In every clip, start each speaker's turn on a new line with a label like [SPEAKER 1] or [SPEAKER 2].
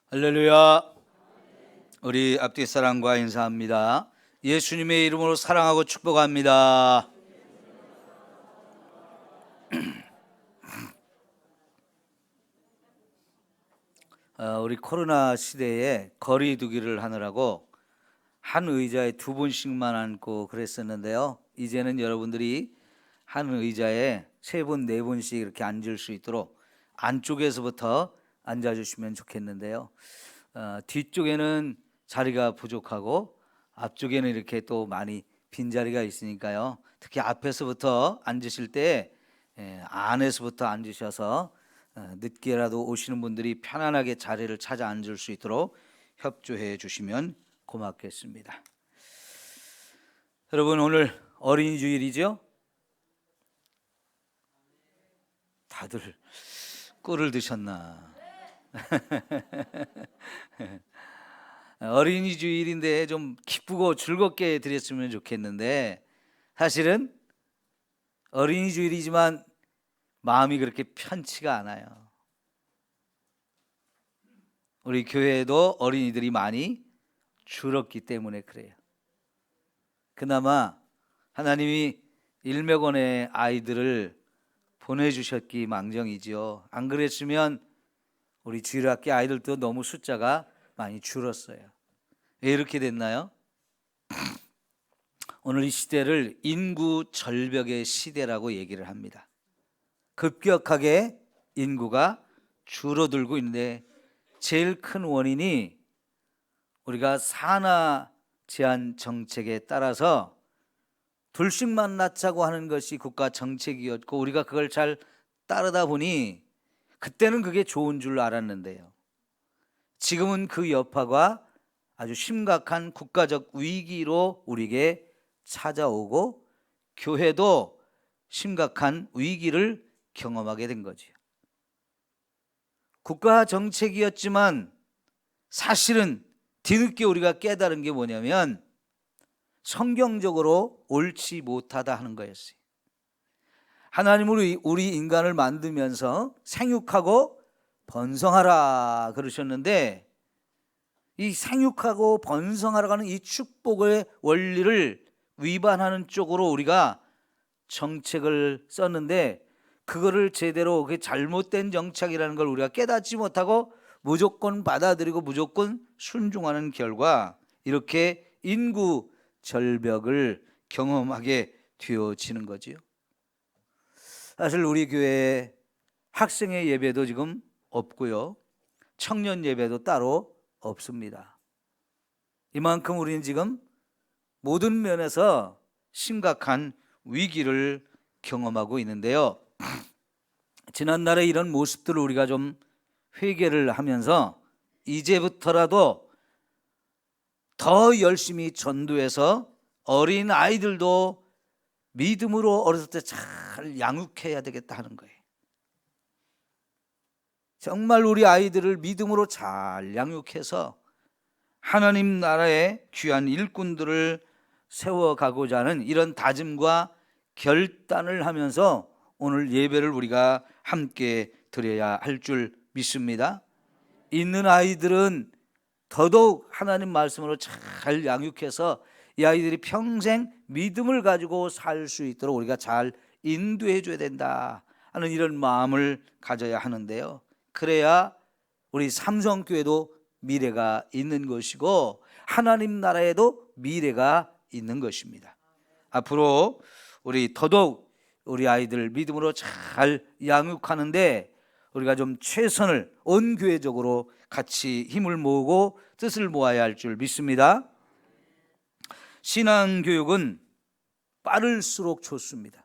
[SPEAKER 1] 할렐루야. 우리 앞뒤 사랑과 인사합니다. 예수님의 이름으로 사랑하고 축복합니다. 우리 코로나 시대에 거리 두기를 하느라고 한 의자에 두 분씩만 앉고 그랬었는데요. 이제는 여러분들이 한 의자에 세 분, 네 분씩 이렇게 앉을 수 있도록 안쪽에서부터 앉아주시면 좋겠는데요. 뒤쪽에는 자리가 부족하고 앞쪽에는 이렇게 또 많이 빈자리가 있으니까요. 특히 앞에서부터 앉으실 때 안에서부터 앉으셔서 늦게라도 오시는 분들이 편안하게 자리를 찾아 앉을 수 있도록 협조해 주시면 고맙겠습니다. 여러분, 오늘 어린이 주일이죠? 다들 꿀을 드셨나? 어린이 주일인데 좀 기쁘고 즐겁게 드렸으면 좋겠는데, 사실은 어린이 주일이지만 마음이 그렇게 편치가 않아요. 우리 교회에도 어린이들이 많이 줄었기 때문에 그래요. 그나마 하나님이 일메곤의 아이들을 보내주셨기 망정이지요. 안 그랬으면 우리 주일학교 아이들도 너무 숫자가 많이 줄었어요. 왜 이렇게 됐나요? 오늘 이 시대를 인구 절벽의 시대라고 얘기를 합니다. 급격하게 인구가 줄어들고 있는데 제일 큰 원인이 우리가 산하 제한 정책에 따라서 둘씩만 낳자고 하는 것이 국가 정책이었고, 우리가 그걸 잘 따르다 보니 그때는 그게 좋은 줄 알았는데요. 지금은 그 여파가 아주 심각한 국가적 위기로 우리에게 찾아오고, 교회도 심각한 위기를 경험하게 된 거지요. 국가 정책이었지만 사실은 뒤늦게 우리가 깨달은 게 뭐냐면 성경적으로 옳지 못하다 하는 거였어요. 하나님은 우리 인간을 만들면서 생육하고 번성하라 그러셨는데, 이 생육하고 번성하라고 하는 이 축복의 원리를 위반하는 쪽으로 우리가 정책을 썼는데, 그거를 제대로 그게 잘못된 정책이라는 걸 우리가 깨닫지 못하고 무조건 받아들이고 무조건 순종하는 결과 이렇게 인구 절벽을 경험하게 되어지는 거지요. 사실 우리 교회에 학생의 예배도 지금 없고요, 청년 예배도 따로 없습니다. 이만큼 우리는 지금 모든 면에서 심각한 위기를 경험하고 있는데요. 지난날에 이런 모습들을 우리가 좀 회개를 하면서 이제부터라도 더 열심히 전도해서 어린 아이들도 믿음으로 어렸을 때 잘 양육해야 되겠다 하는 거예요. 정말 우리 아이들을 믿음으로 잘 양육해서 하나님 나라의 귀한 일꾼들을 세워가고자 하는 이런 다짐과 결단을 하면서 오늘 예배를 우리가 함께 드려야 할 줄 믿습니다. 있는 아이들은 더더욱 하나님 말씀으로 잘 양육해서 이 아이들이 평생 믿음을 가지고 살 수 있도록 우리가 잘 인도해 줘야 된다 하는 이런 마음을 가져야 하는데요. 그래야 우리 삼성교회도 미래가 있는 것이고 하나님 나라에도 미래가 있는 것입니다. 앞으로 우리 더더욱 우리 아이들 믿음으로 잘 양육하는데 우리가 좀 최선을 온 교회적으로 같이 힘을 모으고 뜻을 모아야 할 줄 믿습니다. 신앙교육은 빠를수록 좋습니다.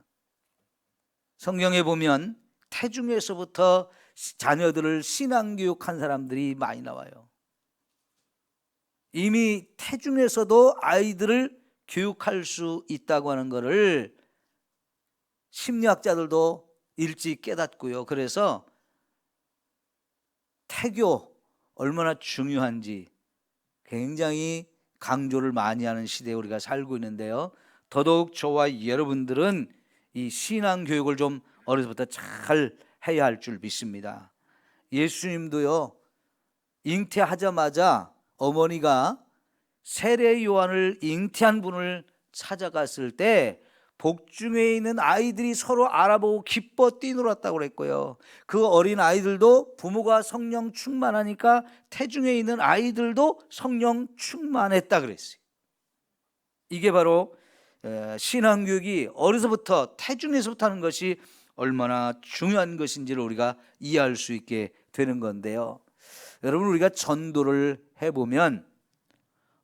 [SPEAKER 1] 성경에 보면 태중에서부터 자녀들을 신앙교육한 사람들이 많이 나와요. 이미 태중에서도 아이들을 교육할 수 있다고 하는 것을 심리학자들도 일찍 깨닫고요. 그래서 태교 얼마나 중요한지 굉장히 강조를 많이 하는 시대에 우리가 살고 있는데요. 더더욱 저와 여러분들은 이 신앙교육을 좀 어려서부터 잘 해야 할 줄 믿습니다. 예수님도요, 잉태하자마자 어머니가 세례 요한을 잉태한 분을 찾아갔을 때 복중에 있는 아이들이 서로 알아보고 기뻐 뛰놀았다고 그랬고요. 그 어린 아이들도 부모가 성령 충만하니까 태중에 있는 아이들도 성령 충만했다 그랬어요. 이게 바로 신앙교육이 어려서부터 태중에서부터 하는 것이 얼마나 중요한 것인지를 우리가 이해할 수 있게 되는 건데요. 여러분, 우리가 전도를 해보면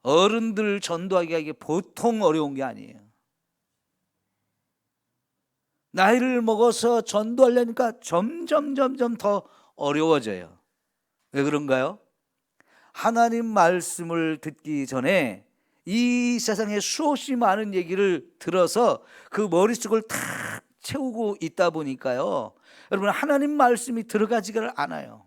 [SPEAKER 1] 어른들 전도하기가 이게 보통 어려운 게 아니에요. 나이를 먹어서 전도하려니까 점점 더 어려워져요. 왜 그런가요? 하나님 말씀을 듣기 전에 이 세상에 수없이 많은 얘기를 들어서 그 머릿속을 탁 채우고 있다 보니까요, 여러분, 하나님 말씀이 들어가지를 않아요.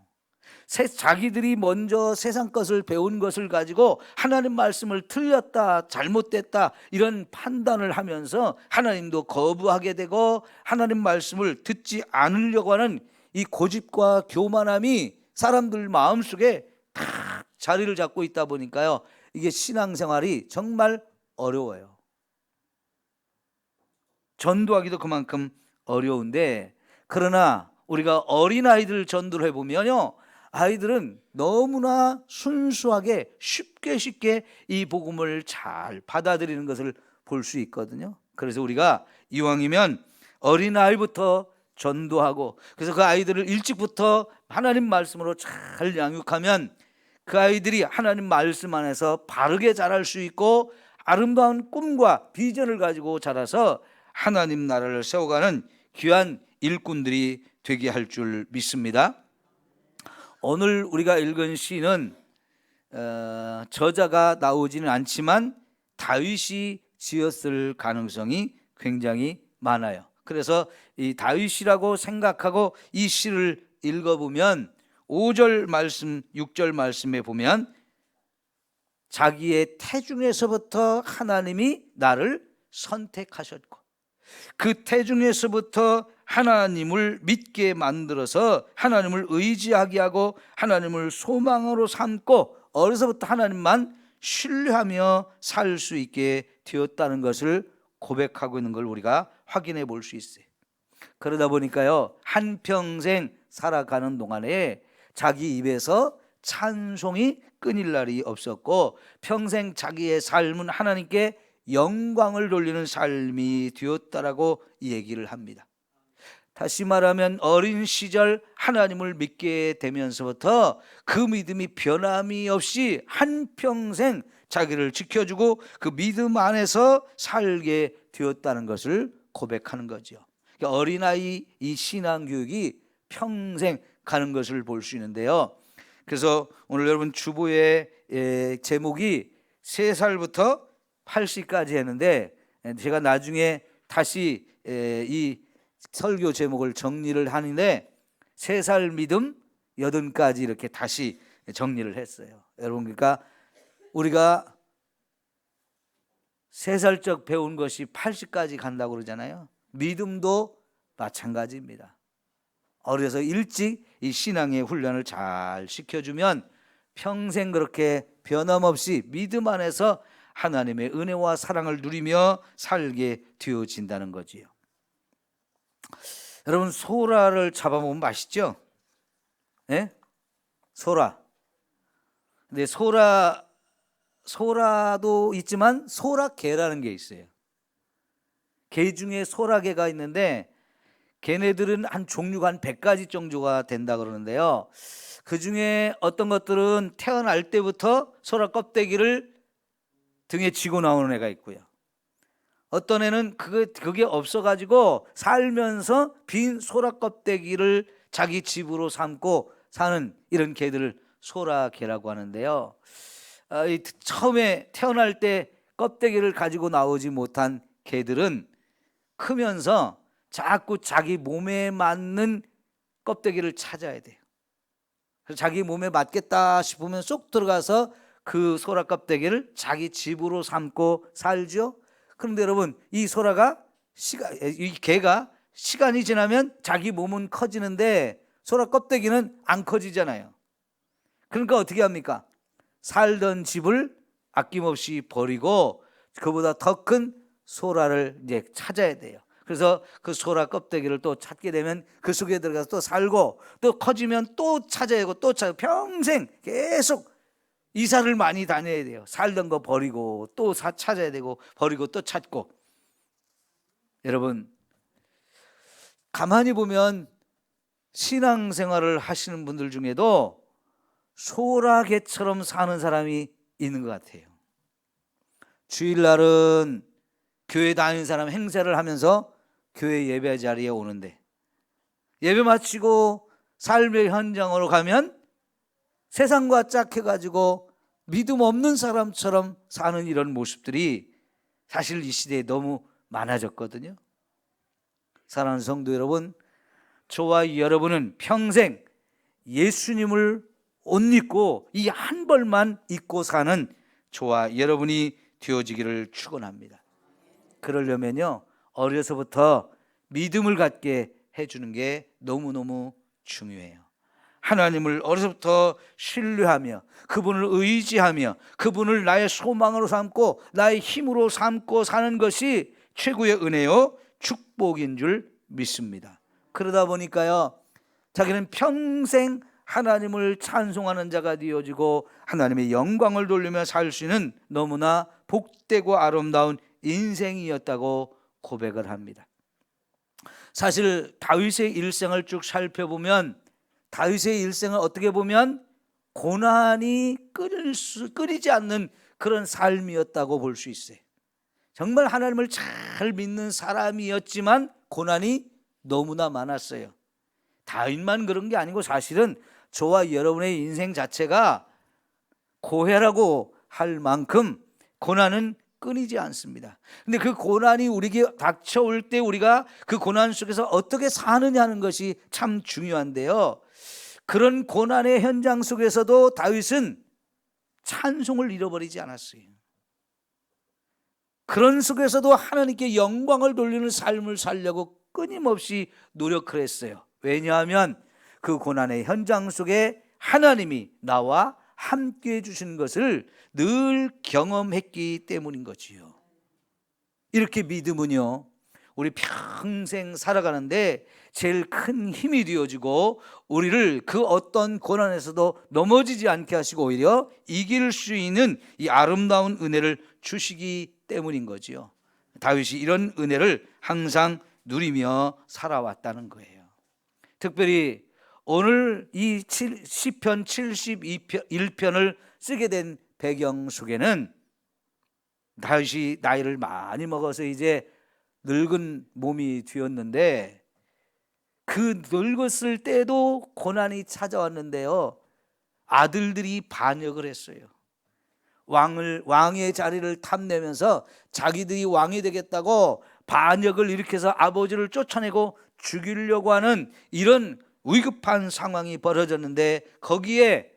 [SPEAKER 1] 자기들이 먼저 세상 것을 배운 것을 가지고 하나님 말씀을 틀렸다, 잘못됐다 이런 판단을 하면서 하나님도 거부하게 되고 하나님 말씀을 듣지 않으려고 하는 이 고집과 교만함이 사람들 마음속에 탁 자리를 잡고 있다 보니까요, 이게 신앙생활이 정말 어려워요. 전도하기도 그만큼 어려운데, 그러나 우리가 어린아이들 전도를 해보면요, 아이들은 너무나 순수하게 쉽게 이 복음을 잘 받아들이는 것을 볼 수 있거든요. 그래서 우리가 이왕이면 어린아이부터 전도하고, 그래서 그 아이들을 일찍부터 하나님 말씀으로 잘 양육하면 그 아이들이 하나님 말씀 안에서 바르게 자랄 수 있고 아름다운 꿈과 비전을 가지고 자라서 하나님 나라를 세워가는 귀한 일꾼들이 되게 할 줄 믿습니다. 오늘 우리가 읽은 시는 저자가 나오지는 않지만 다윗이 지었을 가능성이 굉장히 많아요. 그래서 이 다윗이라고 생각하고 이 시를 읽어보면 5절 말씀, 6절 말씀에 보면 자기의 태중에서부터 하나님이 나를 선택하셨고 그 태중에서부터 하나님을 믿게 만들어서 하나님을 의지하게 하고 하나님을 소망으로 삼고 어려서부터 하나님만 신뢰하며 살 수 있게 되었다는 것을 고백하고 있는 걸 우리가 확인해 볼 수 있어요. 그러다 보니까요, 한평생 살아가는 동안에 자기 입에서 찬송이 끊일 날이 없었고 평생 자기의 삶은 하나님께 영광을 돌리는 삶이 되었다라고 얘기를 합니다. 다시 말하면 어린 시절 하나님을 믿게 되면서부터 그 믿음이 변함이 없이 한평생 자기를 지켜주고 그 믿음 안에서 살게 되었다는 것을 고백하는 거죠. 그러니까 어린아이 이 신앙교육이 평생 가는 것을 볼 수 있는데요. 그래서 오늘 여러분 주보의 제목이 3살부터 80까지 했는데 제가 나중에 다시 이 설교 제목을 정리를 하는데 3살 믿음 80까지 이렇게 다시 정리를 했어요. 여러분, 그러니까 우리가 3살적 배운 것이 80까지 간다고 그러잖아요. 믿음도 마찬가지입니다. 어려서 일찍 이 신앙의 훈련을 잘 시켜주면 평생 그렇게 변함없이 믿음 안에서 하나님의 은혜와 사랑을 누리며 살게 되어진다는 거지요. 여러분, 소라를 잡아먹으면 맛있죠? 네? 소라. 근데 소라도 있지만 소라게라는 게 있어요. 게 중에 소라게가 있는데 걔네들은 한 종류가 한 100가지 정도가 된다 그러는데요. 그 중에 어떤 것들은 태어날 때부터 소라 껍데기를 등에 쥐고 나오는 애가 있고요. 어떤 애는 그게 없어가지고 살면서 빈 소라 껍데기를 자기 집으로 삼고 사는 이런 개들을 소라개라고 하는데요. 처음에 태어날 때 껍데기를 가지고 나오지 못한 개들은 크면서 자꾸 자기 몸에 맞는 껍데기를 찾아야 돼요. 그래서 자기 몸에 맞겠다 싶으면 쏙 들어가서 그 소라 껍데기를 자기 집으로 삼고 살죠. 그런데 여러분, 이 개가 시간이 지나면 자기 몸은 커지는데 소라 껍데기는 안 커지잖아요. 그러니까 어떻게 합니까? 살던 집을 아낌없이 버리고 그보다 더 큰 소라를 이제 찾아야 돼요. 그래서 그 소라 껍데기를 또 찾게 되면 그 속에 들어가서 또 살고, 또 커지면 또 찾아야 하고 또 찾고, 평생 계속 이사를 많이 다녀야 돼요. 살던 거 버리고 또 찾아야 되고, 버리고 또 찾고. 여러분, 가만히 보면 신앙생활을 하시는 분들 중에도 소라게처럼 사는 사람이 있는 것 같아요. 주일날은 교회 다니는 사람 행세를 하면서 교회 예배 자리에 오는데, 예배 마치고 삶의 현장으로 가면 세상과 짝해가지고 믿음 없는 사람처럼 사는 이런 모습들이 사실 이 시대에 너무 많아졌거든요. 사랑하는 성도 여러분, 저와 여러분은 평생 예수님을 옷 입고 이 한 벌만 입고 사는 저와 여러분이 되어지기를 축원합니다. 그러려면요, 어려서부터 믿음을 갖게 해주는 게 너무너무 중요해요. 하나님을 어려서부터 신뢰하며 그분을 의지하며 그분을 나의 소망으로 삼고 나의 힘으로 삼고 사는 것이 최고의 은혜요 축복인 줄 믿습니다. 그러다 보니까요, 자기는 평생 하나님을 찬송하는 자가 되어지고 하나님의 영광을 돌리며 살 수 있는 너무나 복되고 아름다운 인생이었다고 고백을 합니다. 사실 다윗의 일생을 쭉 살펴보면 다윗의 일생을 어떻게 보면 고난이 끊이지 않는 그런 삶이었다고 볼 수 있어요. 정말 하나님을 잘 믿는 사람이었지만 고난이 너무나 많았어요. 다윗만 그런 게 아니고 사실은 저와 여러분의 인생 자체가 고해라고 할 만큼 고난은 끊이지 않습니다. 근데 그 고난이 우리에게 닥쳐올 때 우리가 그 고난 속에서 어떻게 사느냐는 것이 참 중요한데요, 그런 고난의 현장 속에서도 다윗은 찬송을 잃어버리지 않았어요. 그런 속에서도 하나님께 영광을 돌리는 삶을 살려고 끊임없이 노력을 했어요. 왜냐하면 그 고난의 현장 속에 하나님이 나와 함께 해주신 것을 늘 경험했기 때문인 거지요. 이렇게 믿음은요, 우리 평생 살아가는데 제일 큰 힘이 되어지고 우리를 그 어떤 고난에서도 넘어지지 않게 하시고 오히려 이길 수 있는 이 아름다운 은혜를 주시기 때문인 거지요. 다윗이 이런 은혜를 항상 누리며 살아왔다는 거예요. 특별히 오늘 이 시편 71편을 쓰게 된 배경 속에는 다윗이 나이를 많이 먹어서 이제 늙은 몸이 되었는데, 그 늙었을 때도 고난이 찾아왔는데요, 아들들이 반역을 했어요. 왕의 자리를 탐내면서 자기들이 왕이 되겠다고 반역을 일으켜서 아버지를 쫓아내고 죽이려고 하는 이런 위급한 상황이 벌어졌는데, 거기에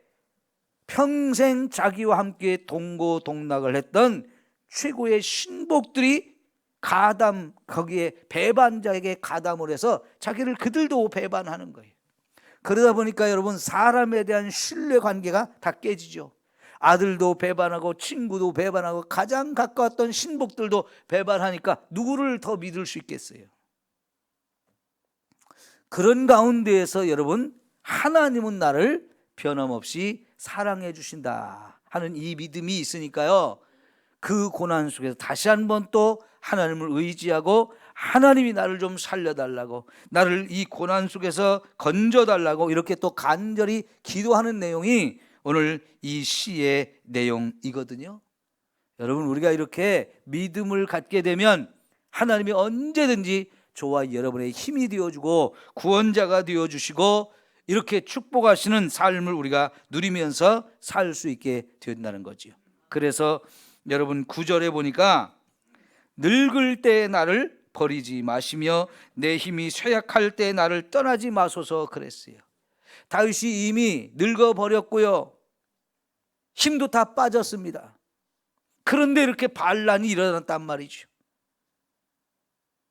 [SPEAKER 1] 평생 자기와 함께 동고동락을 했던 최고의 신복들이 거기에 배반자에게 가담을 해서 자기를 그들도 배반하는 거예요. 그러다 보니까 여러분, 사람에 대한 신뢰관계가 다 깨지죠. 아들도 배반하고 친구도 배반하고 가장 가까웠던 신복들도 배반하니까 누구를 더 믿을 수 있겠어요? 그런 가운데에서 여러분, 하나님은 나를 변함없이 사랑해 주신다 하는 이 믿음이 있으니까요, 그 고난 속에서 다시 한번 또 하나님을 의지하고 하나님이 나를 좀 살려달라고, 나를 이 고난 속에서 건져달라고 이렇게 또 간절히 기도하는 내용이 오늘 이 시의 내용이거든요. 여러분, 우리가 이렇게 믿음을 갖게 되면 하나님이 언제든지 저와 여러분의 힘이 되어주고 구원자가 되어주시고 이렇게 축복하시는 삶을 우리가 누리면서 살 수 있게 된다는 거죠. 그래서 여러분 9절에 보니까 늙을 때 나를 버리지 마시며 내 힘이 쇠약할 때 나를 떠나지 마소서 그랬어요. 다윗이 이미 늙어버렸고요, 힘도 다 빠졌습니다. 그런데 이렇게 반란이 일어났단 말이죠.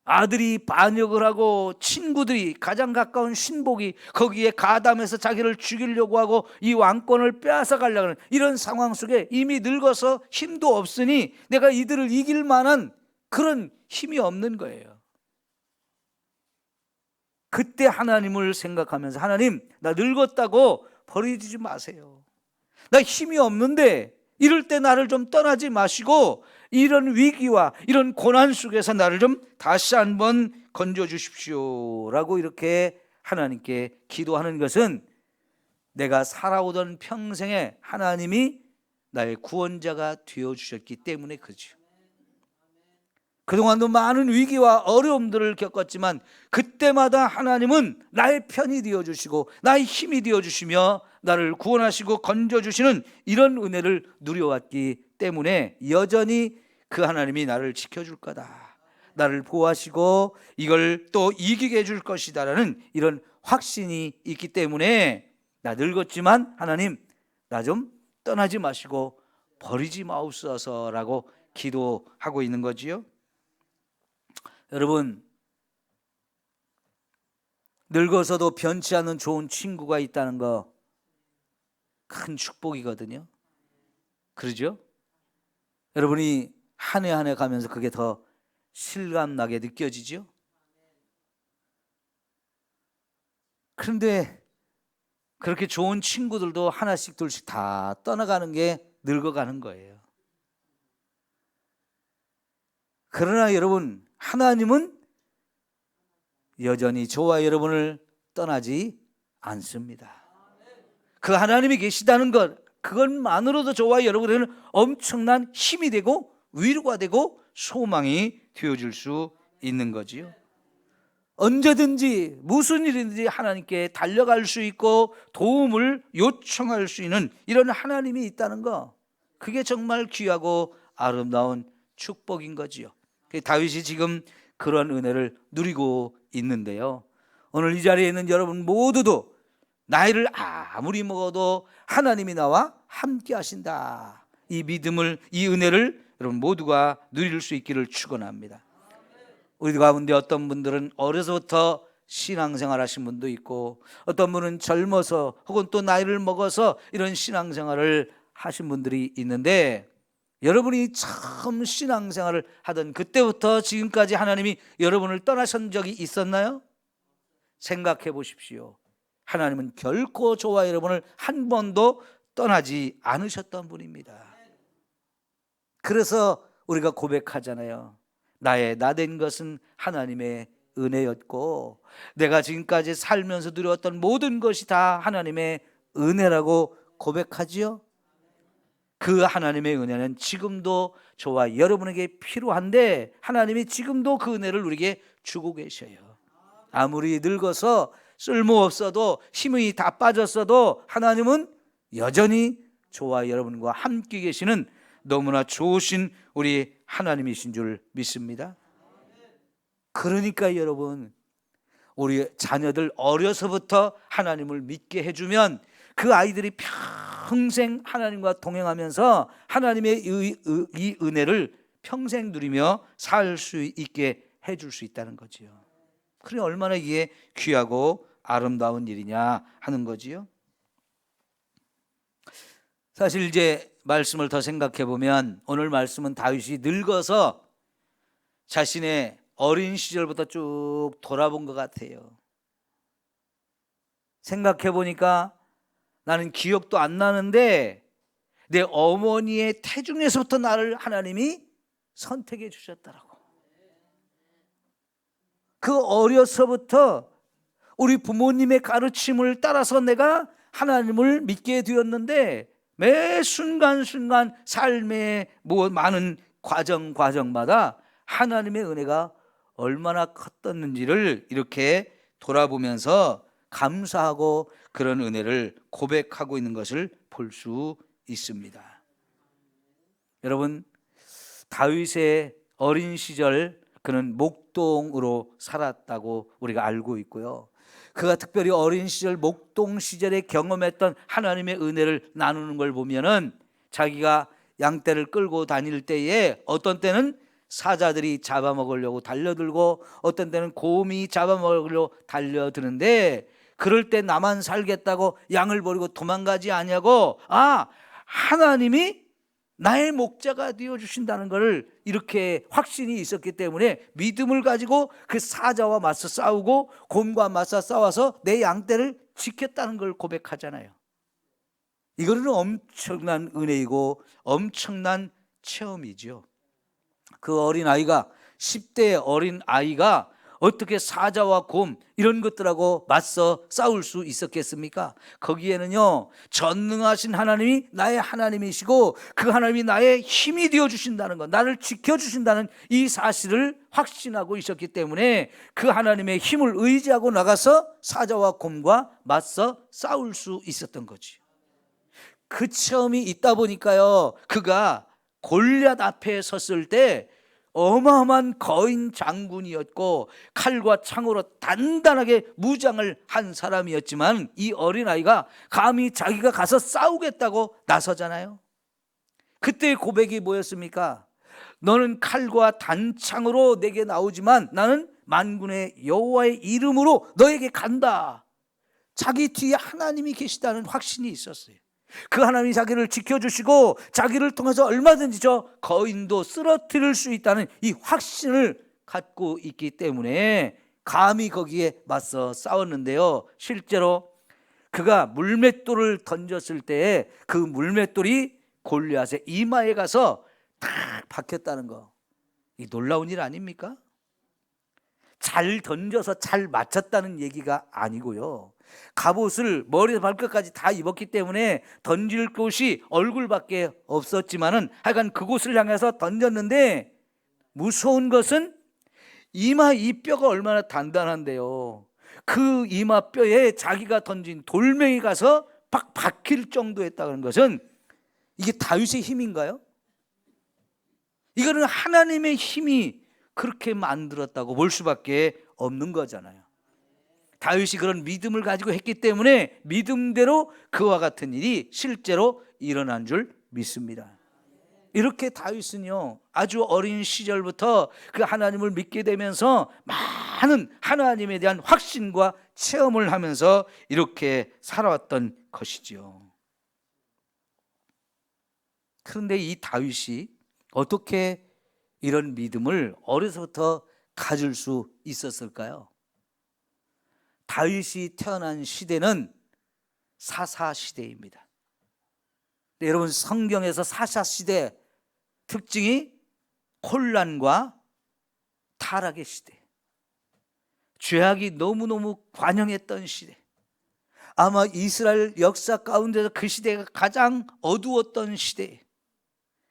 [SPEAKER 1] 아들이 반역을 하고 친구들이, 가장 가까운 신복이 거기에 가담해서 자기를 죽이려고 하고 이 왕권을 빼앗아 가려고 하는 이런 상황 속에 이미 늙어서 힘도 없으니 내가 이들을 이길 만한 그런 힘이 없는 거예요. 그때 하나님을 생각하면서, 하나님, 나 늙었다고 버리지 마세요. 나 힘이 없는데 이럴 때 나를 좀 떠나지 마시고 이런 위기와 이런 고난 속에서 나를 좀 다시 한번 건져주십시오 라고 이렇게 하나님께 기도하는 것은 내가 살아오던 평생에 하나님이 나의 구원자가 되어주셨기 때문에 그죠. 그동안도 많은 위기와 어려움들을 겪었지만 그때마다 하나님은 나의 편이 되어주시고 나의 힘이 되어주시며 나를 구원하시고 건져주시는 이런 은혜를 누려왔기 때문에 여전히 그 하나님이 나를 지켜줄 거다, 나를 보호하시고 이걸 또 이기게 해줄 것이다라는 이런 확신이 있기 때문에 나 늙었지만 하나님, 나 좀 떠나지 마시고 버리지 마옵소서라고 기도하고 있는 거지요. 여러분, 늙어서도 변치 않는 좋은 친구가 있다는 거 큰 축복이거든요. 그러죠? 여러분이 한 해 한 해 가면서 그게 더 실감나게 느껴지죠? 그런데 그렇게 좋은 친구들도 하나씩 둘씩 다 떠나가는 게 늙어가는 거예요. 그러나 여러분, 하나님은 여전히 저와 여러분을 떠나지 않습니다. 그 하나님이 계시다는 것, 그것만으로도 저와 여러분에게는 엄청난 힘이 되고 위로가 되고 소망이 되어줄 수 있는 거지요. 언제든지 무슨 일이든지 하나님께 달려갈 수 있고 도움을 요청할 수 있는 이런 하나님이 있다는 거, 그게 정말 귀하고 아름다운 축복인 거지요. 다윗이 지금 그런 은혜를 누리고 있는데요, 오늘 이 자리에 있는 여러분 모두도 나이를 아무리 먹어도 하나님이 나와 함께 하신다, 이 믿음을, 이 은혜를 여러분 모두가 누릴 수 있기를 축원합니다. 우리 가운데 어떤 분들은 어려서부터 신앙생활 하신 분도 있고, 어떤 분은 젊어서 혹은 또 나이를 먹어서 이런 신앙생활을 하신 분들이 있는데, 여러분이 처음 신앙생활을 하던 그때부터 지금까지 하나님이 여러분을 떠나신 적이 있었나요? 생각해 보십시오. 하나님은 결코 저와 여러분을 한 번도 떠나지 않으셨던 분입니다. 그래서 우리가 고백하잖아요. 나의 나된 것은 하나님의 은혜였고 내가 지금까지 살면서 누렸던 모든 것이 다 하나님의 은혜라고 고백하지요. 그 하나님의 은혜는 지금도 저와 여러분에게 필요한데 하나님이 지금도 그 은혜를 우리에게 주고 계셔요. 아무리 늙어서 쓸모없어도 힘이 다 빠졌어도 하나님은 여전히 저와 여러분과 함께 계시는 너무나 좋으신 우리 하나님이신 줄 믿습니다. 그러니까 여러분, 우리 자녀들 어려서부터 하나님을 믿게 해주면 그 아이들이 평생 하나님과 동행하면서 하나님의 이 은혜를 평생 누리며 살 수 있게 해줄 수 있다는 거지요. 그래 얼마나 이게 귀하고 아름다운 일이냐 하는 거지요. 사실 이제 말씀을 더 생각해 보면 오늘 말씀은 다윗이 늙어서 자신의 어린 시절부터 쭉 돌아본 것 같아요. 생각해 보니까 나는 기억도 안 나는데 내 어머니의 태중에서부터 나를 하나님이 선택해 주셨다라고. 그 어려서부터 우리 부모님의 가르침을 따라서 내가 하나님을 믿게 되었는데 매 순간순간 삶의 많은 과정마다 하나님의 은혜가 얼마나 컸었는지를 이렇게 돌아보면서 감사하고 그런 은혜를 고백하고 있는 것을 볼 수 있습니다. 여러분, 다윗의 어린 시절 그는 목동으로 살았다고 우리가 알고 있고요. 그가 특별히 어린 시절 목동 시절에 경험했던 하나님의 은혜를 나누는 걸 보면은 자기가 양떼를 끌고 다닐 때에 어떤 때는 사자들이 잡아먹으려고 달려들고 어떤 때는 곰이 잡아먹으려고 달려드는데, 그럴 때 나만 살겠다고 양을 버리고 도망가지 아니하고, 하나님이 나의 목자가 되어주신다는 것을 이렇게 확신이 있었기 때문에 믿음을 가지고 그 사자와 맞서 싸우고 곰과 맞서 싸워서 내 양떼를 지켰다는 걸 고백하잖아요. 이거는 엄청난 은혜이고 엄청난 체험이죠. 그 어린아이가, 10대의 어린아이가 어떻게 사자와 곰 이런 것들하고 맞서 싸울 수 있었겠습니까? 거기에는요, 전능하신 하나님이 나의 하나님이시고 그 하나님이 나의 힘이 되어주신다는 것, 나를 지켜주신다는 이 사실을 확신하고 있었기 때문에 그 하나님의 힘을 의지하고 나가서 사자와 곰과 맞서 싸울 수 있었던 거지. 그 체험이 있다 보니까요, 그가 골리앗 앞에 섰을 때 어마어마한 거인 장군이었고 칼과 창으로 단단하게 무장을 한 사람이었지만, 이 어린아이가 감히 자기가 가서 싸우겠다고 나서잖아요. 그때의 고백이 뭐였습니까? 너는 칼과 단창으로 내게 나오지만 나는 만군의 여호와의 이름으로 너에게 간다. 자기 뒤에 하나님이 계시다는 확신이 있었어요. 그 하나님이 자기를 지켜주시고 자기를 통해서 얼마든지 저 거인도 쓰러뜨릴 수 있다는 이 확신을 갖고 있기 때문에 감히 거기에 맞서 싸웠는데요, 실제로 그가 물맷돌을 던졌을 때에 그 물맷돌이 골리앗의 이마에 가서 탁 박혔다는 거, 이 놀라운 일 아닙니까? 잘 던져서 잘 맞췄다는 얘기가 아니고요, 갑옷을 머리에서 발끝까지 다 입었기 때문에 던질 곳이 얼굴밖에 없었지만은 하여간 그곳을 향해서 던졌는데, 무서운 것은 이마 이 뼈가 얼마나 단단한데요, 그 이마 뼈에 자기가 던진 돌멩이 가서 팍 박힐 정도였다는 것은 이게 다윗의 힘인가요? 이거는 하나님의 힘이 그렇게 만들었다고 볼 수밖에 없는 거잖아요. 다윗이 그런 믿음을 가지고 했기 때문에 믿음대로 그와 같은 일이 실제로 일어난 줄 믿습니다. 이렇게 다윗은요, 아주 어린 시절부터 그 하나님을 믿게 되면서 많은 하나님에 대한 확신과 체험을 하면서 이렇게 살아왔던 것이지요. 그런데 이 다윗이 어떻게 이런 믿음을 어려서부터 가질 수 있었을까요? 다윗이 태어난 시대는 사사시대입니다. 여러분, 성경에서 사사시대 특징이 혼란과 타락의 시대, 죄악이 너무너무 관영했던 시대, 아마 이스라엘 역사 가운데서 그 시대가 가장 어두웠던 시대,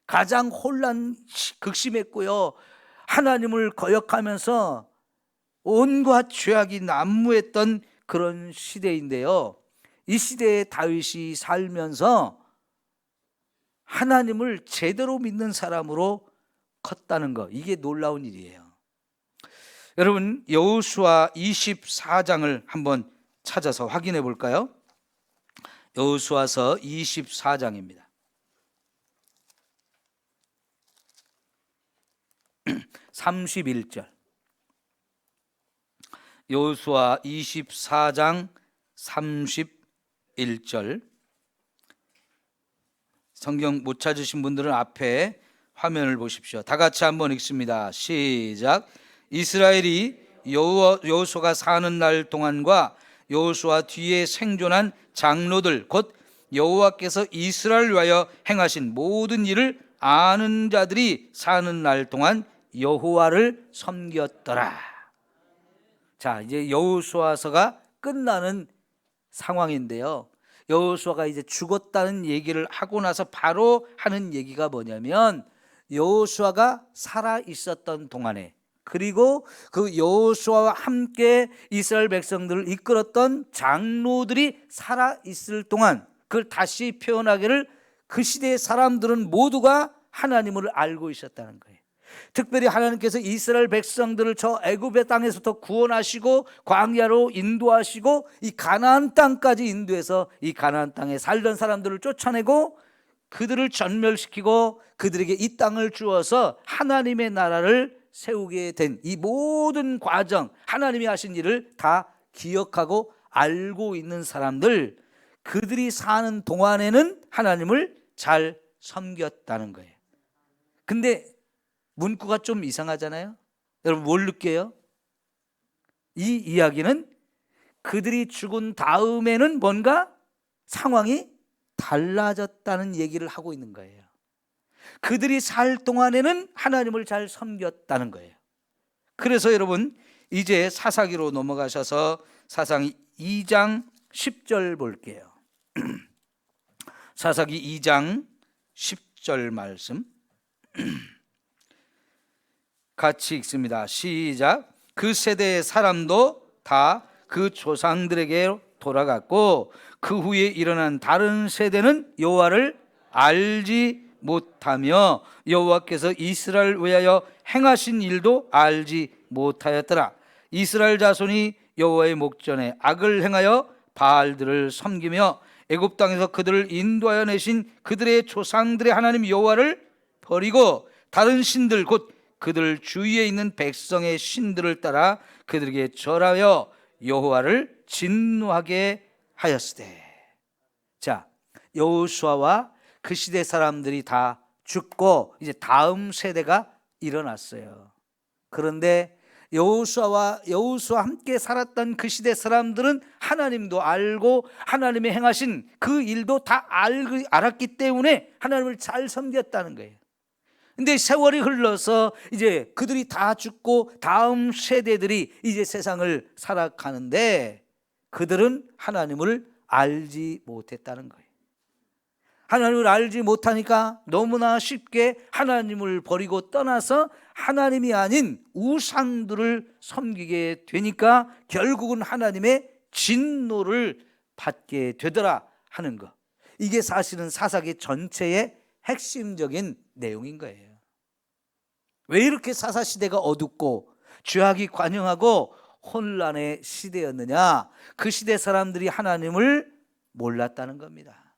[SPEAKER 1] 가장 혼란 극심했고요, 하나님을 거역하면서 온갖 죄악이 난무했던 그런 시대인데요, 이 시대에 다윗이 살면서 하나님을 제대로 믿는 사람으로 컸다는 것, 이게 놀라운 일이에요. 여러분, 여호수아 24장을 한번 찾아서 확인해 볼까요? 여호수아서 24장입니다. 31절. 여호수아 24장 31절. 성경 못 찾으신 분들은 앞에 화면을 보십시오. 다 같이 한번 읽습니다. 시작. 이스라엘이 여호수아가 사는 날 동안과 여호수아 뒤에 생존한 장로들 곧 여호와께서 이스라엘을 위하여 행하신 모든 일을 아는 자들이 사는 날 동안 여호와를 섬겼더라. 자, 이제 여호수아서가 끝나는 상황인데요, 여호수아가 이제 죽었다는 얘기를 하고 나서 바로 하는 얘기가 뭐냐면, 여호수아가 살아 있었던 동안에, 그리고 그 여호수아와 함께 이스라엘 백성들을 이끌었던 장로들이 살아 있을 동안, 그걸 다시 표현하기를 그 시대의 사람들은 모두가 하나님을 알고 있었다는 거예요. 특별히 하나님께서 이스라엘 백성들을 저 애굽의 땅에서부터 구원하시고 광야로 인도하시고 이 가나안 땅까지 인도해서 이 가나안 땅에 살던 사람들을 쫓아내고 그들을 전멸시키고 그들에게 이 땅을 주어서 하나님의 나라를 세우게 된 이 모든 과정, 하나님이 하신 일을 다 기억하고 알고 있는 사람들, 그들이 사는 동안에는 하나님을 잘 섬겼다는 거예요. 근데 문구가 좀 이상하잖아요. 여러분 뭘 느껴요? 이 이야기는 그들이 죽은 다음에는 뭔가 상황이 달라졌다는 얘기를 하고 있는 거예요. 그들이 살 동안에는 하나님을 잘 섬겼다는 거예요. 그래서 여러분 이제 사사기로 넘어가셔서 사사기 2장 10절 볼게요. 사사기 2장 10절 말씀 같이 읽습니다. 시작. 그 세대의 사람도 다 그 조상들에게 돌아갔고 그 후에 일어난 다른 세대는 여호와를 알지 못하며 여호와께서 이스라엘 위하여 행하신 일도 알지 못하였더라. 이스라엘 자손이 여호와의 목전에 악을 행하여 바알들을 섬기며 애굽 땅에서 그들을 인도하여 내신 그들의 조상들의 하나님 여호와를 버리고 다른 신들 곧 그들 주위에 있는 백성의 신들을 따라 그들에게 절하여 여호와를 진노하게 하였으되. 자, 여호수아와 그 시대 사람들이 다 죽고 이제 다음 세대가 일어났어요. 그런데 여호수아와 함께 살았던 그 시대 사람들은 하나님도 알고 하나님의 행하신 그 일도 다 알았기 때문에 하나님을 잘 섬겼다는 거예요. 근데 세월이 흘러서 이제 그들이 다 죽고 다음 세대들이 이제 세상을 살아가는데 그들은 하나님을 알지 못했다는 거예요. 하나님을 알지 못하니까 너무나 쉽게 하나님을 버리고 떠나서 하나님이 아닌 우상들을 섬기게 되니까 결국은 하나님의 진노를 받게 되더라 하는 것. 이게 사실은 사사기 전체의 핵심적인 내용인 거예요. 왜 이렇게 사사시대가 어둡고 죄악이 관영하고 혼란의 시대였느냐? 그 시대 사람들이 하나님을 몰랐다는 겁니다.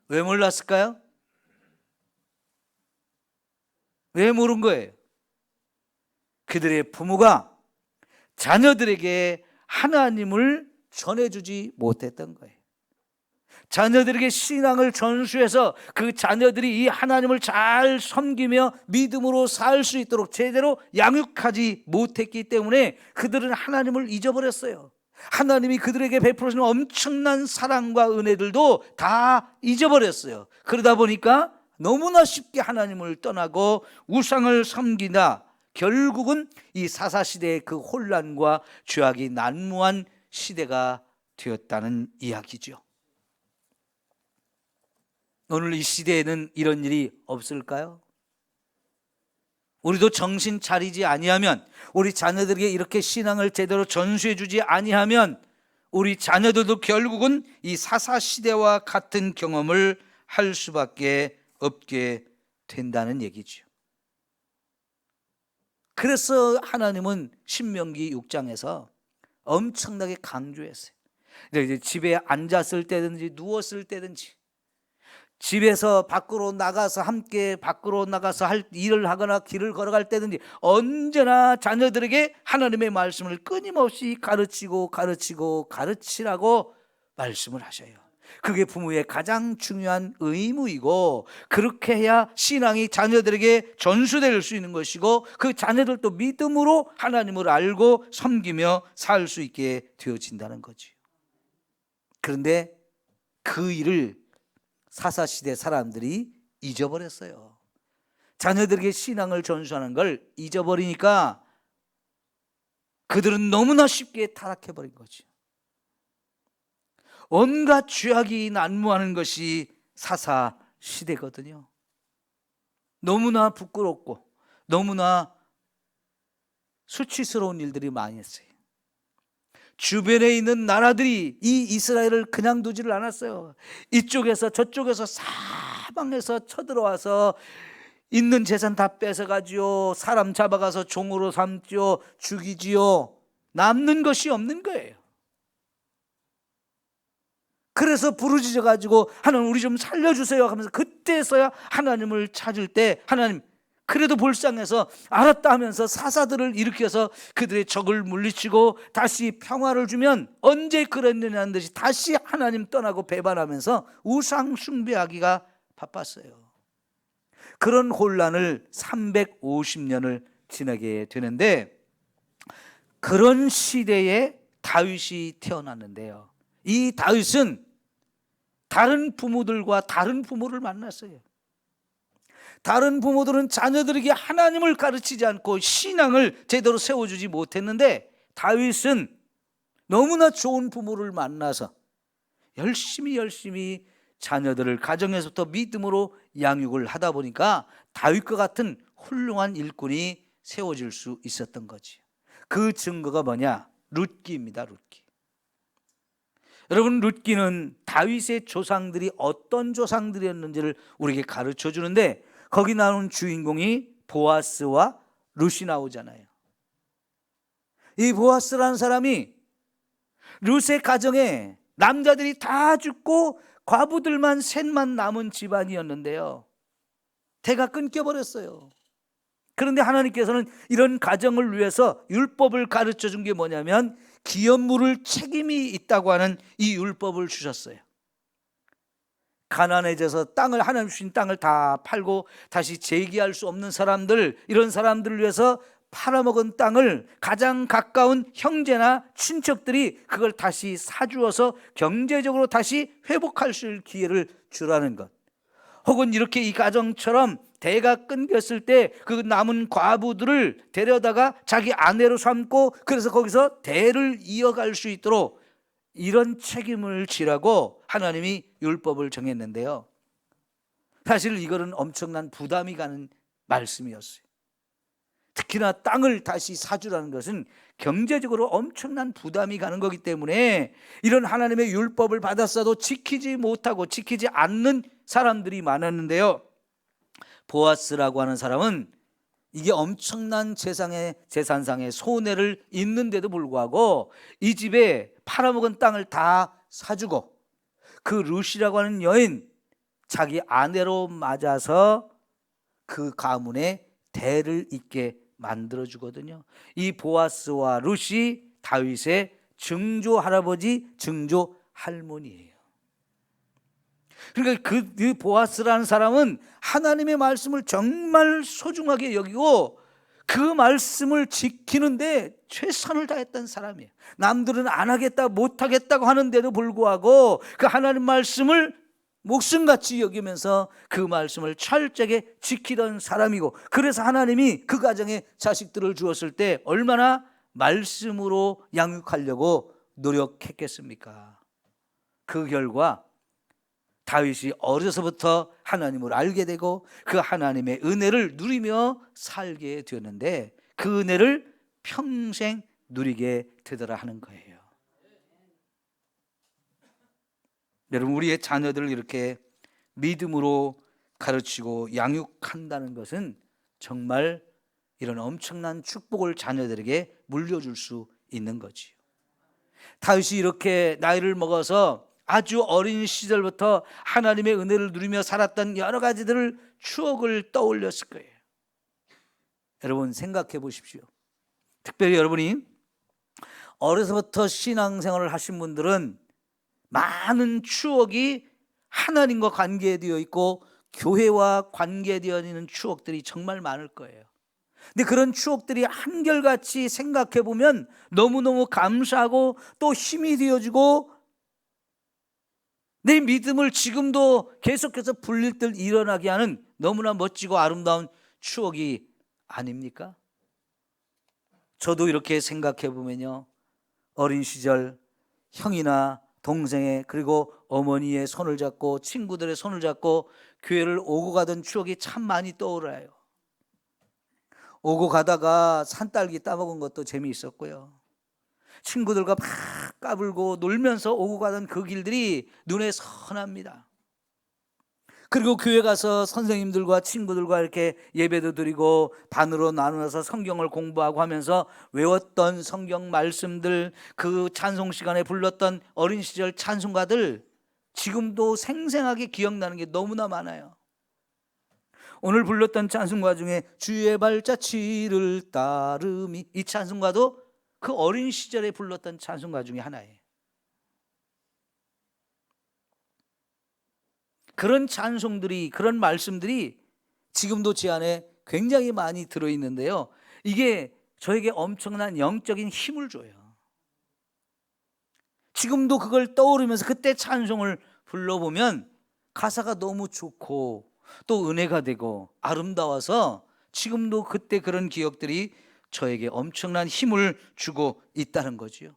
[SPEAKER 1] 왜 몰랐을까요? 왜 모른 거예요? 그들의 부모가 자녀들에게 하나님을 전해주지 못했던 거예요. 자녀들에게 신앙을 전수해서 그 자녀들이 이 하나님을 잘 섬기며 믿음으로 살 수 있도록 제대로 양육하지 못했기 때문에 그들은 하나님을 잊어버렸어요. 하나님이 그들에게 베풀어주는 엄청난 사랑과 은혜들도 다 잊어버렸어요. 그러다 보니까 너무나 쉽게 하나님을 떠나고 우상을 섬기다 결국은 이 사사시대의 그 혼란과 죄악이 난무한 시대가 되었다는 이야기죠. 오늘 이 시대에는 이런 일이 없을까요? 우리도 정신 차리지 아니하면, 우리 자녀들에게 이렇게 신앙을 제대로 전수해 주지 아니하면 우리 자녀들도 결국은 이 사사시대와 같은 경험을 할 수밖에 없게 된다는 얘기죠. 그래서 하나님은 신명기 6장에서 엄청나게 강조했어요. 이제 집에 앉았을 때든지 누웠을 때든지 집에서 밖으로 나가서 함께 밖으로 나가서 할 일을 하거나 길을 걸어갈 때든지 언제나 자녀들에게 하나님의 말씀을 끊임없이 가르치라고 말씀을 하셔요. 그게 부모의 가장 중요한 의무이고, 그렇게 해야 신앙이 자녀들에게 전수될 수 있는 것이고 그 자녀들도 믿음으로 하나님을 알고 섬기며 살 수 있게 되어진다는 거죠. 그런데 그 일을 사사시대 사람들이 잊어버렸어요. 자녀들에게 신앙을 전수하는 걸 잊어버리니까 그들은 너무나 쉽게 타락해버린 거죠. 온갖 죄악이 난무하는 것이 사사시대거든요. 너무나 부끄럽고 너무나 수치스러운 일들이 많이 했어요. 주변에 있는 나라들이 이 이스라엘을 그냥 두지를 않았어요. 이쪽에서 저쪽에서 사방에서 쳐들어와서 있는 재산 다 뺏어가지요, 사람 잡아가서 종으로 삼지요, 죽이지요. 남는 것이 없는 거예요. 그래서 부르짖어 가지고 하나님 우리 좀 살려주세요 하면서 그때서야 하나님을 찾을 때 하나님 그래도 불쌍해서 알았다 하면서 사사들을 일으켜서 그들의 적을 물리치고 다시 평화를 주면 언제 그랬느냐는 듯이 다시 하나님 떠나고 배반하면서 우상 숭배하기가 바빴어요. 그런 혼란을 350년을 지나게 되는데 그런 시대에 다윗이 태어났는데요, 이 다윗은 다른 부모들과 다른 부모를 만났어요. 다른 부모들은 자녀들에게 하나님을 가르치지 않고 신앙을 제대로 세워주지 못했는데 다윗은 너무나 좋은 부모를 만나서 열심히 자녀들을 가정에서부터 믿음으로 양육을 하다 보니까 다윗과 같은 훌륭한 일꾼이 세워질 수 있었던 거지. 그 증거가 뭐냐? 룻기입니다. 룻기. 여러분, 룻기는 다윗의 조상들이 어떤 조상들이었는지를 우리에게 가르쳐 주는데 거기 나오는 주인공이 보아스와 룻이 나오잖아요. 이 보아스라는 사람이 룻의 가정에 남자들이 다 죽고 과부들만 셋만 남은 집안이었는데요, 대가 끊겨버렸어요. 그런데 하나님께서는 이런 가정을 위해서 율법을 가르쳐 준 게 뭐냐면 기업 물을 책임이 있다고 하는 이 율법을 주셨어요. 가난해져서 땅을 하나님 주신 땅을 다 팔고 다시 재기할 수 없는 사람들, 이런 사람들을 위해서 팔아먹은 땅을 가장 가까운 형제나 친척들이 그걸 다시 사주어서 경제적으로 다시 회복할 수 있는 기회를 주라는 것. 혹은 이렇게 이 가정처럼 대가 끊겼을 때 그 남은 과부들을 데려다가 자기 아내로 삼고 그래서 거기서 대를 이어갈 수 있도록 이런 책임을 지라고 하나님이 율법을 정했는데요, 사실 이거는 엄청난 부담이 가는 말씀이었어요. 특히나 땅을 다시 사주라는 것은 경제적으로 엄청난 부담이 가는 거기 때문에 이런 하나님의 율법을 받았어도 지키지 못하고 지키지 않는 사람들이 많았는데요, 보아스라고 하는 사람은 이게 엄청난 재산상의 손해를 입는데도 불구하고 이 집에 팔아먹은 땅을 다 사주고 그 룻이라고 하는 여인 자기 아내로 맞아서 그 가문에 대를 잇게 만들어주거든요. 이 보아스와 룻이 다윗의 증조 할아버지, 증조 할머니예요. 그러니까 그 보아스라는 사람은 하나님의 말씀을 정말 소중하게 여기고 그 말씀을 지키는데 최선을 다했던 사람이에요. 남들은 안 하겠다 못하겠다고 하는데도 불구하고 그 하나님 말씀을 목숨같이 여기면서 그 말씀을 철저하게 지키던 사람이고, 그래서 하나님이 그 가정에 자식들을 주었을 때 얼마나 말씀으로 양육하려고 노력했겠습니까? 그 결과 다윗이 어려서부터 하나님을 알게 되고 그 하나님의 은혜를 누리며 살게 되었는데 그 은혜를 평생 누리게 되더라 하는 거예요. 여러분, 우리의 자녀들을 이렇게 믿음으로 가르치고 양육한다는 것은 정말 이런 엄청난 축복을 자녀들에게 물려줄 수 있는 거지요. 다윗이 이렇게 나이를 먹어서 아주 어린 시절부터 하나님의 은혜를 누리며 살았던 여러 가지들을 추억을 떠올렸을 거예요. 여러분 생각해 보십시오. 특별히 여러분이 어려서부터 신앙생활을 하신 분들은 많은 추억이 하나님과 관계되어 있고 교회와 관계되어 있는 추억들이 정말 많을 거예요. 근데 그런 추억들이 한결같이 생각해 보면 너무너무 감사하고 또 힘이 되어주고 내 믿음을 지금도 계속해서 불릴듯 일어나게 하는 너무나 멋지고 아름다운 추억이 아닙니까? 저도 이렇게 생각해 보면요, 어린 시절 형이나 동생의 그리고 어머니의 손을 잡고 친구들의 손을 잡고 교회를 오고 가던 추억이 참 많이 떠오르요. 오고 가다가 산딸기 따먹은 것도 재미있었고요, 친구들과 막 까불고 놀면서 오고 가던 그 길들이 눈에 선합니다. 그리고 교회 가서 선생님들과 친구들과 이렇게 예배도 드리고 반으로 나누어서 성경을 공부하고 하면서 외웠던 성경 말씀들, 그 찬송 시간에 불렀던 어린 시절 찬송가들 지금도 생생하게 기억나는 게 너무나 많아요. 오늘 불렀던 찬송가 중에 주의 발자취를 따름이, 이 찬송가도 그 어린 시절에 불렀던 찬송가 중에 하나예요. 그런 찬송들이, 그런 말씀들이 지금도 제 안에 굉장히 많이 들어있는데요, 이게 저에게 엄청난 영적인 힘을 줘요. 지금도 그걸 떠오르면서 그때 찬송을 불러보면 가사가 너무 좋고 또 은혜가 되고 아름다워서 지금도 그때 그런 기억들이 저에게 엄청난 힘을 주고 있다는 거죠.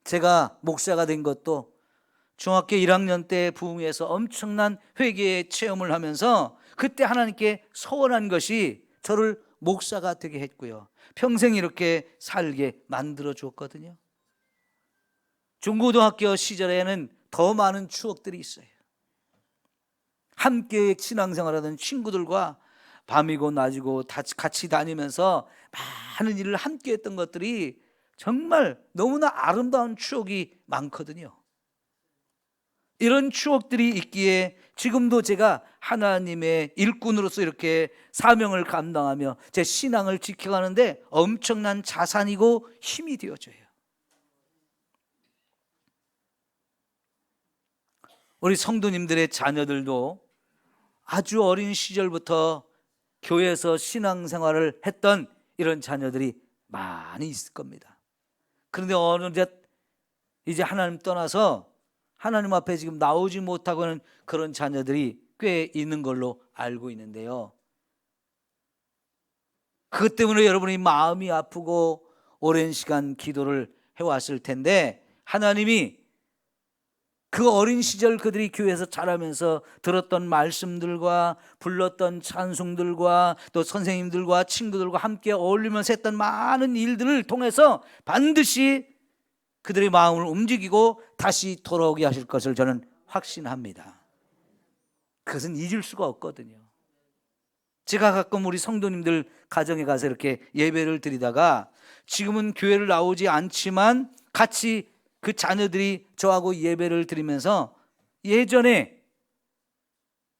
[SPEAKER 1] 제가 목사가 된 것도 중학교 1학년 때 부흥회에서 엄청난 회개의 체험을 하면서 그때 하나님께 서원한 것이 저를 목사가 되게 했고요, 평생 이렇게 살게 만들어 주었거든요. 중고등학교 시절에는 더 많은 추억들이 있어요. 함께 신앙생활하던 친구들과 밤이고 낮이고 같이 다니면서 많은 일을 함께 했던 것들이 정말 너무나 아름다운 추억이 많거든요. 이런 추억들이 있기에 지금도 제가 하나님의 일꾼으로서 이렇게 사명을 감당하며 제 신앙을 지켜가는데 엄청난 자산이고 힘이 되어져요. 우리 성도님들의 자녀들도 아주 어린 시절부터 교회에서 신앙생활을 했던 이런 자녀들이 많이 있을 겁니다. 그런데 어느덧 이제 하나님 떠나서 하나님 앞에 지금 나오지 못하고 하는 그런 자녀들이 꽤 있는 걸로 알고 있는데요, 그것 때문에 여러분이 마음이 아프고 오랜 시간 기도를 해왔을 텐데, 하나님이 그 어린 시절 그들이 교회에서 자라면서 들었던 말씀들과 불렀던 찬송들과 또 선생님들과 친구들과 함께 어울리면서 했던 많은 일들을 통해서 반드시 그들의 마음을 움직이고 다시 돌아오게 하실 것을 저는 확신합니다. 그것은 잊을 수가 없거든요. 제가 가끔 우리 성도님들 가정에 가서 이렇게 예배를 드리다가 지금은 교회를 나오지 않지만 같이 그 자녀들이 저하고 예배를 드리면서 예전에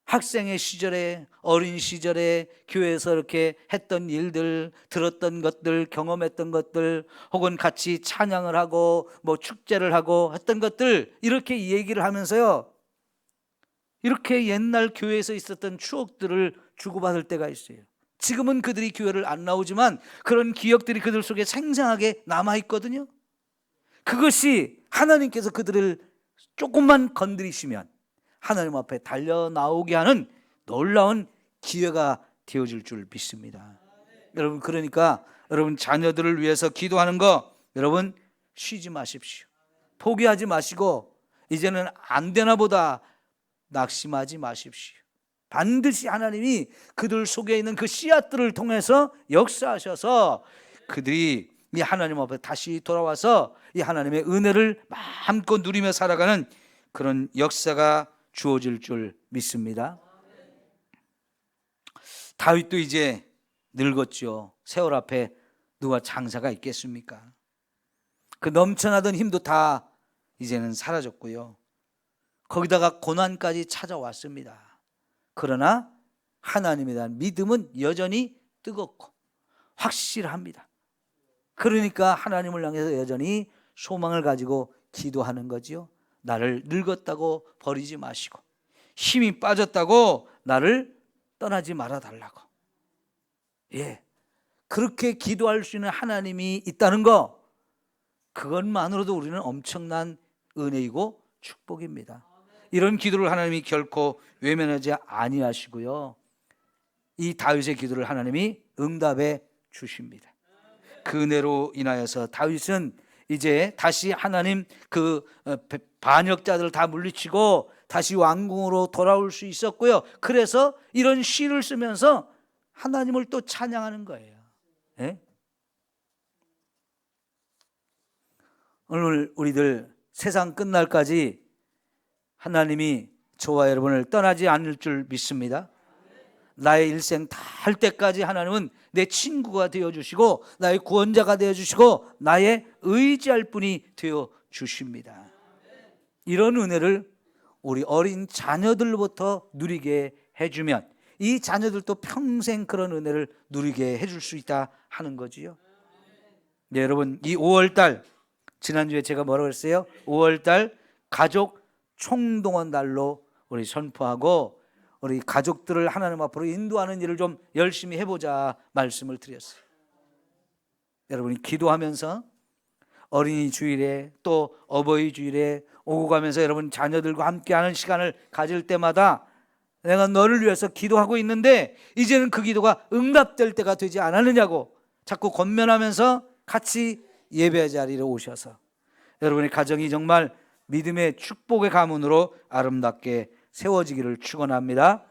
[SPEAKER 1] 학생의 시절에, 어린 시절에 교회에서 이렇게 했던 일들, 들었던 것들, 경험했던 것들, 혹은 같이 찬양을 하고 뭐 축제를 하고 했던 것들, 이렇게 얘기를 하면서요, 이렇게 옛날 교회에서 있었던 추억들을 주고받을 때가 있어요. 지금은 그들이 교회를 안 나오지만 그런 기억들이 그들 속에 생생하게 남아있거든요. 그것이 하나님께서 그들을 조금만 건드리시면 하나님 앞에 달려나오게 하는 놀라운 기회가 되어질 줄 믿습니다. 여러분, 그러니까 여러분 자녀들을 위해서 기도하는 거 여러분 쉬지 마십시오. 포기하지 마시고 이제는 안 되나 보다 낙심하지 마십시오. 반드시 하나님이 그들 속에 있는 그 씨앗들을 통해서 역사하셔서 그들이 이 하나님 앞에 다시 돌아와서 이 하나님의 은혜를 마음껏 누리며 살아가는 그런 역사가 주어질 줄 믿습니다. 다윗도 이제 늙었죠. 세월 앞에 누가 장사가 있겠습니까? 그 넘쳐나던 힘도 다 이제는 사라졌고요. 거기다가 고난까지 찾아왔습니다. 그러나 하나님에 대한 믿음은 여전히 뜨겁고 확실합니다. 그러니까 하나님을 향해서 여전히 소망을 가지고 기도하는 거지요. 나를 늙었다고 버리지 마시고 힘이 빠졌다고 나를 떠나지 말아 달라고. 예, 그렇게 기도할 수 있는 하나님이 있다는 거, 그것만으로도 우리는 엄청난 은혜이고 축복입니다. 이런 기도를 하나님이 결코 외면하지 아니하시고요, 이 다윗의 기도를 하나님이 응답해 주십니다. 그 은혜로 인하여서 다윗은 이제 다시 하나님 그 반역자들을 다 물리치고 다시 왕궁으로 돌아올 수 있었고요. 그래서 이런 시를 쓰면서 하나님을 또 찬양하는 거예요. 예? 오늘 우리들 세상 끝날까지 하나님이 저와 여러분을 떠나지 않을 줄 믿습니다. 나의 일생 다 할 때까지 하나님은 내 친구가 되어주시고 나의 구원자가 되어주시고 나의 의지할 분이 되어주십니다. 이런 은혜를 우리 어린 자녀들부터 누리게 해주면 이 자녀들도 평생 그런 은혜를 누리게 해줄 수 있다 하는 거지요. 네, 여러분, 이 5월달, 지난주에 제가 뭐라고 했어요? 5월달 가족 총동원 달로 우리 선포하고 우리 가족들을 하나님 앞으로 인도하는 일을 좀 열심히 해보자 말씀을 드렸어요. 여러분이 기도하면서 어린이 주일에 또 어버이 주일에 오고 가면서 여러분 자녀들과 함께하는 시간을 가질 때마다 내가 너를 위해서 기도하고 있는데 이제는 그 기도가 응답될 때가 되지 않았느냐고 자꾸 권면하면서 같이 예배 자리로 오셔서 여러분의 가정이 정말 믿음의 축복의 가문으로 아름답게 세워지기를 축원합니다.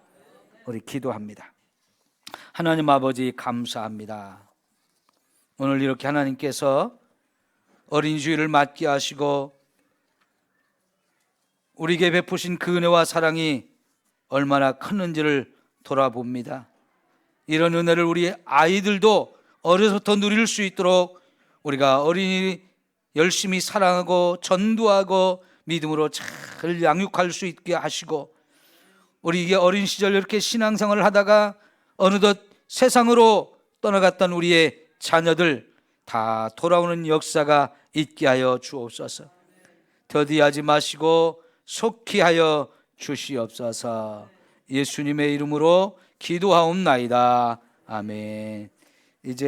[SPEAKER 1] 우리 기도합니다. 하나님 아버지 감사합니다. 오늘 이렇게 하나님께서 어린이 주일을 맞게 하시고 우리에게 베푸신 그 은혜와 사랑이 얼마나 컸는지를 돌아봅니다. 이런 은혜를 우리 아이들도 어려서부터 누릴 수 있도록 우리가 어린이 열심히 사랑하고 전도하고 믿음으로 잘 양육할 수 있게 하시고 우리 이게 어린 시절 이렇게 신앙생활을 하다가 어느덧 세상으로 떠나갔던 우리의 자녀들 다 돌아오는 역사가 있게 하여 주옵소서. 더디하지 마시고 속히 하여 주시옵소서. 예수님의 이름으로 기도하옵나이다. 아멘. 이제